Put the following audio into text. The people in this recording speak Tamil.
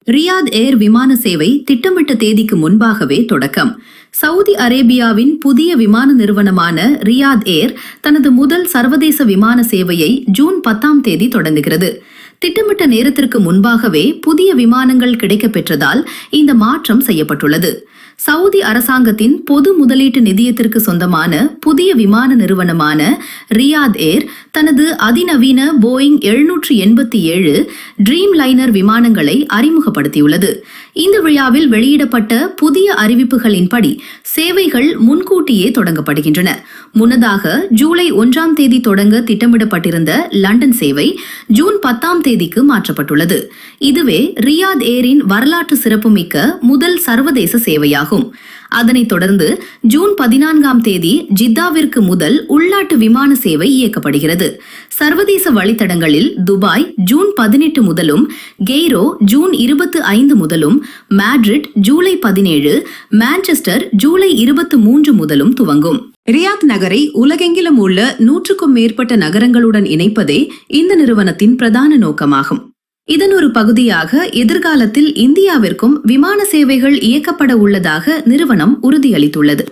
ரியாத் ஏர் விமான சேவை திட்டமிட்ட தேதிக்கு முன்பாகவே தொடக்கம். சவுதி அரேபியாவின் புதிய விமான நிறுவனமான ரியாத் ஏர் தனது முதல் சர்வதேச விமான சேவையை ஜூன் 10 தொடங்குகிறது. திட்டமிட்ட நேரத்திற்கு முன்பாகவே புதிய விமானங்கள் கிடைக்கப் பெற்றதால் இந்த மாற்றம் செய்யப்பட்டுள்ளது. சவுதி அரசாங்கத்தின் பொது முதலீட்டு நிதியத்திற்கு சொந்தமான புதிய விமான நிறுவனமான ரியாத் ஏர் தனது அதிநவீன போயிங் 787 ட்ரீம் லைனர் விமானங்களை அறிமுகப்படுத்தியுள்ளது. இந்த விழாவில் வெளியிடப்பட்ட புதிய அறிவிப்புகளின்படி சேவைகள் முன்கூட்டியே தொடங்கப்படுகின்றன. முன்னதாக ஜூலை 1 தொடங்க திட்டமிடப்பட்டிருந்த லண்டன் சேவை ஜூன் 10 மாற்றப்பட்டுள்ளது. இதுவே ரியாத் ஏரின் வரலாற்று சிறப்புமிக்க முதல் சர்வதேச சேவையாகும். அதனைத் தொடர்ந்து ஜூன் 14 ஜித்தாவிற்கு முதல் உள்நாட்டு விமான சேவை இயக்கப்படுகிறது. சர்வதேச வழித்தடங்களில் துபாய் ஜூன் 18 முதலும், கெய்ரோ ஜூன் 25 முதலும், மேட்ரிட் ஜூலை 17, மான்செஸ்டர் ஜூலை 23 முதலும் துவங்கும். ரியாத் நகரை உலகெங்கிலும் உள்ள 100க்கும் மேற்பட்ட நகரங்களுடன் இணைப்பதே இந்த நிறுவனத்தின் பிரதான நோக்கமாகும். இதன் ஒரு பகுதியாக எதிர்காலத்தில் இந்தியாவிற்கும் விமான சேவைகள் இயக்கப்பட உள்ளதாக நிறுவனம் உறுதியளித்துள்ளது.